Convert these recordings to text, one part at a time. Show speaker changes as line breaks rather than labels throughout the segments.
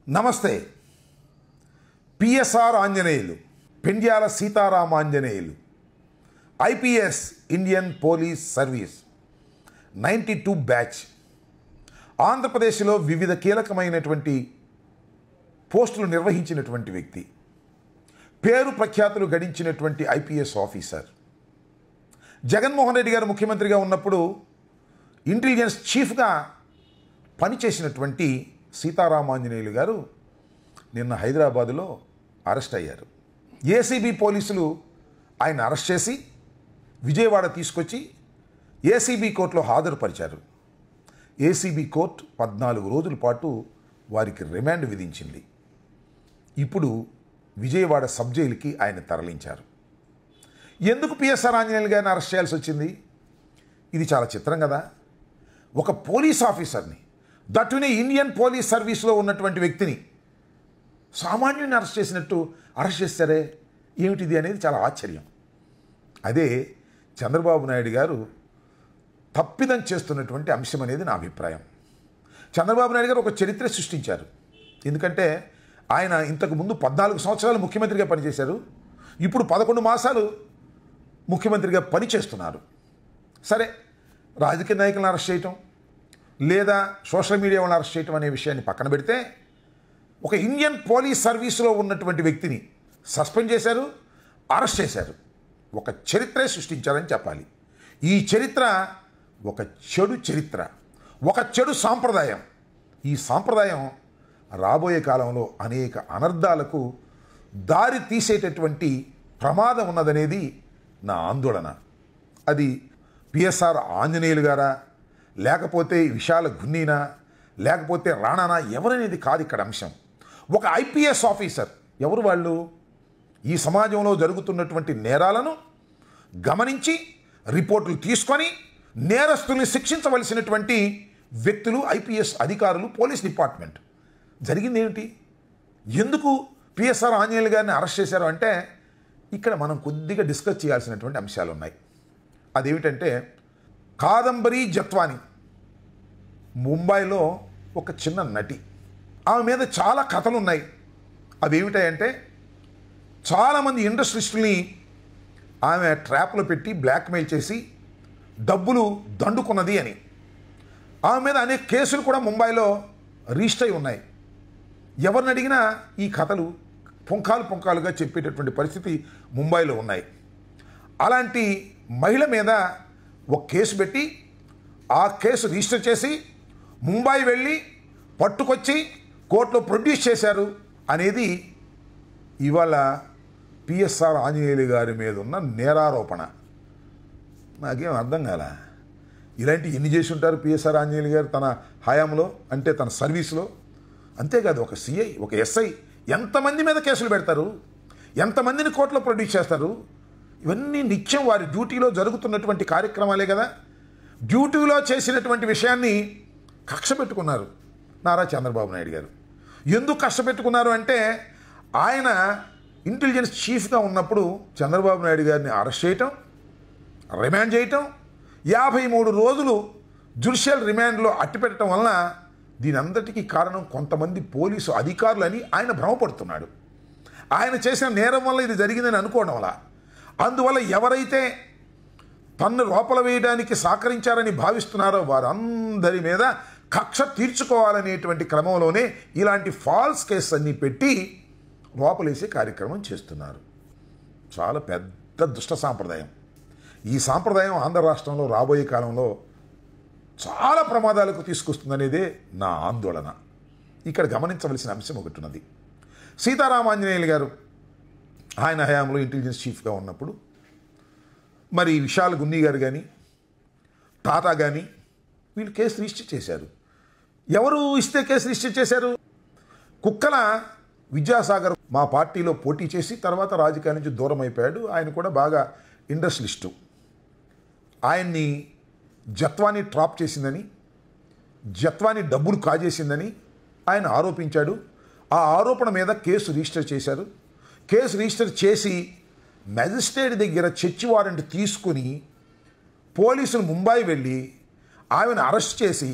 నమస్తే. PSR Anjaneyulu, Pendyala Seetharamanjaneyulu, IPS Indian Police Service 92 batch. ఆంధ్రప్రదేశ్లో వివిధ కీలకమైనటువంటి పోస్టులు నిర్వహించినటువంటి వ్యక్తి, పేరు ప్రఖ్యాతులు గడించినటువంటి ఐపీఎస్ ఆఫీసర్. జగన్మోహన్ రెడ్డి గారు ముఖ్యమంత్రిగా ఉన్నప్పుడు ఇంటెలిజెన్స్ చీఫ్గా పనిచేసినటువంటి సీతారామాంజనేయులు గారు నిన్న హైదరాబాదులో అరెస్ట్ అయ్యారు. ఏసీబీ పోలీసులు ఆయన అరెస్ట్ చేసి విజయవాడ తీసుకొచ్చి ఏసీబీ కోర్టులో హాజరుపరిచారు. ఏసీబీ కోర్టు 14 రోజుల పాటు వారికి రిమాండ్ విధించింది. ఇప్పుడు విజయవాడ సబ్ జైలుకి ఆయన తరలించారు. ఎందుకు పిఎస్ఆర్ ఆంజనేయులు గారిని అరెస్ట్ చేయాల్సి వచ్చింది? ఇది చాలా చిత్రం కదా. ఒక పోలీస్ ఆఫీసర్ని, దట్టునే ఇండియన్ పోలీస్ సర్వీస్లో ఉన్నటువంటి వ్యక్తిని సామాన్యుని అరెస్ట్ చేసినట్టు అరెస్ట్ చేస్తారే, ఏమిటిది అనేది చాలా ఆశ్చర్యం. అదే చంద్రబాబు నాయుడు గారు తప్పిదం చేస్తున్నటువంటి అంశం అనేది నా అభిప్రాయం. చంద్రబాబు నాయుడు గారు ఒక చరిత్ర సృష్టించారు. ఎందుకంటే ఆయన ఇంతకుముందు 14 సంవత్సరాలు ముఖ్యమంత్రిగా పనిచేశారు. ఇప్పుడు 11 మాసాలు ముఖ్యమంత్రిగా పనిచేస్తున్నారు. సరే, రాజకీయ నాయకులను అరెస్ట్ చేయటం లేదా సోషల్ మీడియా వాళ్ళని అరెస్ట్ చేయటం అనే విషయాన్ని పక్కన పెడితే, ఒక ఇండియన్ పోలీస్ సర్వీసులో ఉన్నటువంటి వ్యక్తిని సస్పెండ్ చేశారు, అరెస్ట్ చేశారు. ఒక చరిత్రే సృష్టించారని చెప్పాలి. ఈ చరిత్ర ఒక చెడు చరిత్ర, ఒక చెడు సాంప్రదాయం. ఈ సాంప్రదాయం రాబోయే కాలంలో అనేక అనర్థాలకు దారి తీసేటటువంటి ప్రమాదం ఉన్నదనేది నా ఆందోళన. అది పిఎస్ఆర్ ఆంజనేయులు గారా, లేకపోతే విశాల గున్నీనా, లేకపోతే రాణానా, ఎవరనేది కాదు ఇక్కడ అంశం. ఒక ఐపీఎస్ ఆఫీసర్. ఎవరు వాళ్ళు? ఈ సమాజంలో జరుగుతున్నటువంటి నేరాలను గమనించి రిపోర్టులు తీసుకొని నేరస్తుల్ని శిక్షించవలసినటువంటి వ్యక్తులు ఐపీఎస్ అధికారులు, పోలీస్ డిపార్ట్మెంట్. జరిగింది ఏమిటి? ఎందుకు పిఎస్ఆర్ ఆంజనేయులు గారిని అరెస్ట్ చేశారు అంటే, ఇక్కడ మనం కొద్దిగా డిస్కస్ చేయాల్సినటువంటి అంశాలు ఉన్నాయి. అదేమిటంటే, కాదంబరి జత్వాని ముంబైలో ఒక చిన్న నటి. ఆమె మీద చాలా కథలు ఉన్నాయి. అవి ఏమిటాయంటే, చాలామంది ఇండస్ట్రిస్టుల్ని ఆమె ట్రాప్లో పెట్టి బ్లాక్మెయిల్ చేసి డబ్బులు దండుకున్నది అని. ఆమె మీద అనేక కేసులు కూడా ముంబైలో రిజిస్టర్ అయి ఉన్నాయి. ఎవరిని అడిగినా ఈ కథలు పుంఖాలుగా చెప్పేటటువంటి పరిస్థితి ముంబైలో ఉన్నాయి. అలాంటి మహిళ మీద ఒక కేసు పెట్టి ఆ కేసు రిజిస్టర్ చేసి ముంబై వెళ్ళి పట్టుకొచ్చి కోర్టులో ప్రొడ్యూస్ చేశారు అనేది ఇవాళ పిఎస్ఆర్ ఆంజనేయులు గారి మీద ఉన్న నేరారోపణ. నాకేం అర్థం కాల. ఇలాంటి ఎన్ని చేసి ఉంటారు పిఎస్ఆర్ ఆంజనేయులు గారు తన హయాంలో, అంటే తన సర్వీస్లో? అంతేకాదు, ఒక సిఐ, ఒక ఎస్ఐ ఎంతమంది మీద కేసులు పెడతారు, ఎంతమందిని కోర్టులో ప్రొడ్యూస్ చేస్తారు? ఇవన్నీ నిత్యం వారి డ్యూటీలో జరుగుతున్నటువంటి కార్యక్రమాలే కదా. డ్యూటీలో చేసినటువంటి విషయాన్ని కక్ష పెట్టుకున్నారు నారా చంద్రబాబు నాయుడు గారు. ఎందుకు కక్ష పెట్టుకున్నారు అంటే, ఆయన ఇంటెలిజెన్స్ చీఫ్గా ఉన్నప్పుడు చంద్రబాబు నాయుడు గారిని అరెస్ట్ చేయటం, రిమాండ్ చేయటం, 53 రోజులు జ్యుడిషియల్ రిమాండ్లో అట్టిపెట్టడం వలన దీని అంతటికీ కారణం కొంతమంది పోలీసు అధికారులని ఆయన భ్రమపడుతున్నాడు. ఆయన చేసిన నేరం వల్ల ఇది జరిగిందని అనుకోవడం వల్ల, అందువల్ల ఎవరైతే తన్ను లోపల వేయడానికి సహకరించారని భావిస్తున్నారో వారందరి మీద కక్ష తీర్చుకోవాలనేటువంటి క్రమంలోనే ఇలాంటి ఫాల్స్ కేసు అన్నీ పెట్టి లోపలేసే కార్యక్రమం చేస్తున్నారు. చాలా పెద్ద దుష్ట సాంప్రదాయం. ఈ సాంప్రదాయం ఆంధ్ర రాష్ట్రంలో రాబోయే కాలంలో చాలా ప్రమాదాలకు తీసుకొస్తుందనేదే నా ఆందోళన. ఇక్కడ గమనించవలసిన అంశం ఒకటి ఉన్నది. సీతారామాంజనేయులు గారు ఆయన హయాంలో ఇంటెలిజెన్స్ చీఫ్గా ఉన్నప్పుడు మరి విశాల్ గున్నీ గారు కానీ, టాటా కానీ వీళ్ళు కేసు రిజిస్టర్ చేశారు. ఎవరు ఇస్తే కేసు రిజిస్టర్ చేశారు? కుక్కల విద్యాసాగర్ మా పార్టీలో పోటీ చేసి తర్వాత రాజకీయాల నుంచి దూరం అయిపోయాడు. ఆయన కూడా బాగా ఇండస్ట్రియలిస్టు. ఆయన్ని జత్వాని ట్రాప్ చేసిందని, జత్వాని డబ్బులు కాజేసిందని ఆయన ఆరోపించాడు. ఆ ఆరోపణ మీద కేసు రిజిస్టర్ చేశారు. కేసు రిజిస్టర్ చేసి మెజిస్ట్రేట్ దగ్గర చర్చి వారెంట్ తీసుకుని పోలీసులు ముంబై వెళ్ళి ఆమెను అరెస్ట్ చేసి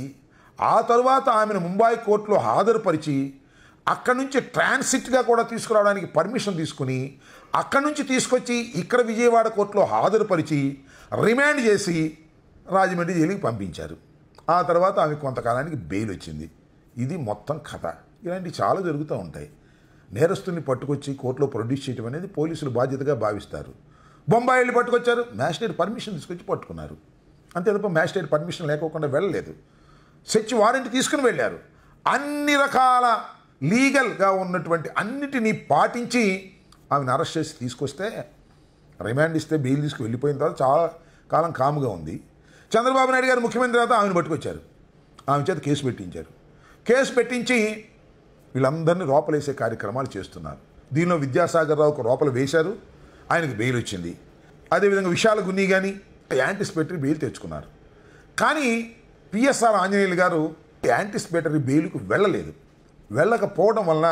ఆ తరువాత ఆమెను ముంబై కోర్టులో హాజరుపరిచి అక్కడి నుంచి ట్రాన్సిట్గా కూడా తీసుకురావడానికి పర్మిషన్ తీసుకుని అక్కడి నుంచి తీసుకొచ్చి ఇక్కడ విజయవాడ కోర్టులో హాజరుపరిచి రిమాండ్ చేసి రాజమండ్రి జైలుకి పంపించారు. ఆ తర్వాత ఆమె కొంతకాలానికి బెయిల్ వచ్చింది. ఇది మొత్తం కథ. ఇలాంటివి చాలా జరుగుతూ ఉంటాయి. నేరస్తుల్ని పట్టుకొచ్చి కోర్టులో ప్రొడ్యూస్ చేయడం అనేది పోలీసులు బాధ్యతగా భావిస్తారు. బొంబాయి వెళ్ళి పట్టుకొచ్చారు, మ్యాజిస్ట్రేట్ పర్మిషన్ తీసుకొచ్చి పట్టుకున్నారు. అంతే తప్ప మ్యాజిస్ట్రేట్ పర్మిషన్ లేకోకుండా వెళ్ళలేదు. సెర్చ్ వారెంట్ తీసుకుని వెళ్ళారు. అన్ని రకాల లీగల్గా ఉన్నటువంటి అన్నిటినీ పాటించి ఆమెను అరెస్ట్ చేసి తీసుకొస్తే రిమాండ్ ఇస్తే బెయిల్ తీసుకు వెళ్ళిపోయిన తర్వాత చాలా కాలం కాముగా ఉంది. చంద్రబాబు నాయుడు గారు ముఖ్యమంత్రి తర్వాత ఆమెను పట్టుకొచ్చారు. ఆమె చేత కేసు పెట్టించారు. కేసు పెట్టించి వీళ్ళందరినీ లోపలేసే కార్యక్రమాలు చేస్తున్నారు. దీనిలో విద్యాసాగర్ రావుకు లోపల వేశారు, ఆయనకు బెయిల్ వచ్చింది. అదేవిధంగా విశాల గున్ని కానీ యాంటిసిపేటరీ బెయిల్ తెచ్చుకున్నారు. కానీ పిఎస్ఆర్ ఆంజనేయులు గారు యాంటిసిపేటరీ బెయిల్కు వెళ్ళలేదు. వెళ్ళకపోవడం వలన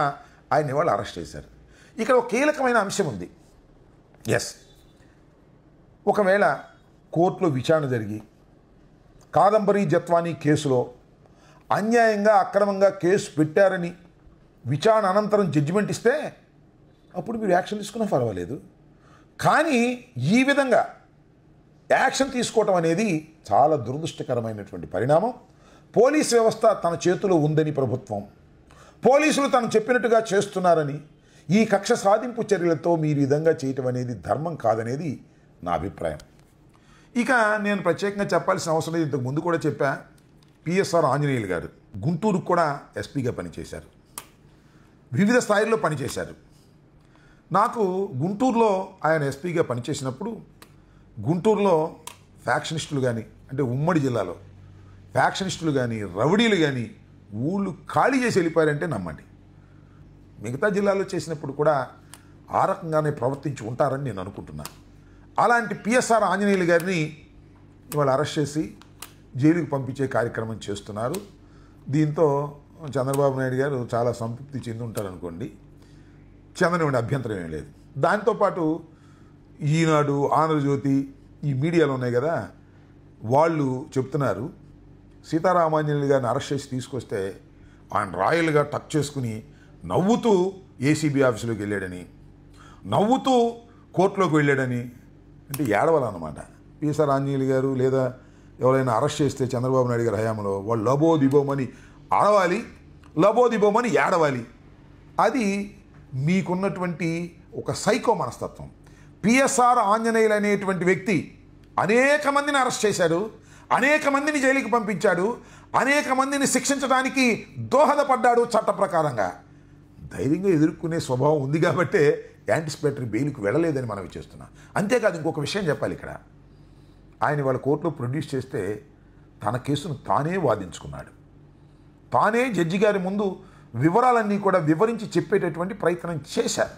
ఆయన ఇవాళ అరెస్ట్ చేశారు. ఇక్కడ ఒక కీలకమైన అంశం ఉంది. ఎస్, ఒకవేళ కోర్టులో విచారణ జరిగి కాదంబరి జత్వానీ కేసులో అన్యాయంగా అక్రమంగా కేసు పెట్టారని విచారణ అనంతరం జడ్జిమెంట్ ఇస్తే అప్పుడు మీరు యాక్షన్ తీసుకున్నా పర్వాలేదు. కానీ ఈ విధంగా యాక్షన్ తీసుకోవటం అనేది చాలా దురదృష్టకరమైనటువంటి పరిణామం. పోలీస్ వ్యవస్థ తన చేతిలో ఉందని ప్రభుత్వం, పోలీసులు తను చెప్పినట్టుగా చేస్తున్నారని, ఈ కక్ష సాధింపు చర్యలతో మీరు ఈ విధంగా చేయటం అనేది ధర్మం కాదనేది నా అభిప్రాయం. ఇక నేను ప్రత్యేకంగా చెప్పాల్సిన అవసరం లేదు. ఇంతకు ముందు కూడా చెప్పా, పిఎస్ఆర్ ఆంజనేయులు గారు గుంటూరుకు కూడా ఎస్పీగా పనిచేశారు, వివిధ స్థాయిల్లో పనిచేశారు. నాకు గుంటూరులో ఆయన ఎస్పీగా పనిచేసినప్పుడు గుంటూరులో ఫ్యాక్షనిస్టులు కానీ, అంటే ఉమ్మడి జిల్లాలో ఫ్యాక్షనిస్టులు కానీ రౌడీలు కానీ ఊళ్ళు ఖాళీ చేసి వెళ్ళిపోయారంటే నమ్మండి. మిగతా జిల్లాలో చేసినప్పుడు కూడా ఆ రకంగానే ప్రవర్తించి ఉంటారని నేను అనుకుంటున్నాను. అలాంటి పిఎస్ఆర్ ఆంజనేయులు గారిని ఇవాళ అరెస్ట్ చేసి జైలుకి పంపించే కార్యక్రమం చేస్తున్నారు. దీంతో చంద్రబాబు నాయుడు గారు చాలా సంతృప్తి చెంది ఉంటారనుకోండి, చెందనివ్వండి, అభ్యంతరం ఏం లేదు. దాంతోపాటు ఈనాడు, ఆంధ్రజ్యోతి, ఈ మీడియాలో ఉన్నాయి కదా, వాళ్ళు చెప్తున్నారు సీతారామాంజనేయులు గారిని అరెస్ట్ చేసి తీసుకొస్తే ఆయన రాయల్గా టచ్ చేసుకుని నవ్వుతూ ఏసీబీ ఆఫీసులోకి వెళ్ళాడని, నవ్వుతూ కోర్టులోకి వెళ్ళాడని. అంటే ఏడవాలన్నమాట. పిఎస్ఆర్ ఆంజనేయులు గారు లేదా ఎవరైనా అరెస్ట్ చేస్తే చంద్రబాబు నాయుడు గారి హయాంలో వాళ్ళు లబోదిబోమని అరవాలి, లబోదిబోమని ఏడవాలి. అది మీకున్నటువంటి ఒక సైకో మనస్తత్వం. పిఎస్ఆర్ ఆంజనేయులు అనేటువంటి వ్యక్తి అనేక మందిని అరెస్ట్ చేశాడు, అనేక మందిని జైలుకి పంపించాడు, అనేక మందిని శిక్షించడానికి దోహదపడ్డాడు చట్ట ప్రకారంగా. ధైర్యంగా ఎదుర్కొనే స్వభావం ఉంది కాబట్టే యాంటిసిపేటరీ బెయిల్కి వెళ్ళలేదని మనం చేస్తున్నాం. అంతేకాదు ఇంకొక విషయం చెప్పాలి ఇక్కడ. ఆయన వాళ్ళ కోర్టులో ప్రొడ్యూస్ చేస్తే తన కేసును తానే వాదించుకున్నాడు. తానే జడ్జి గారి ముందు వివరాలన్నీ కూడా వివరించి చెప్పేటటువంటి ప్రయత్నం చేశారు.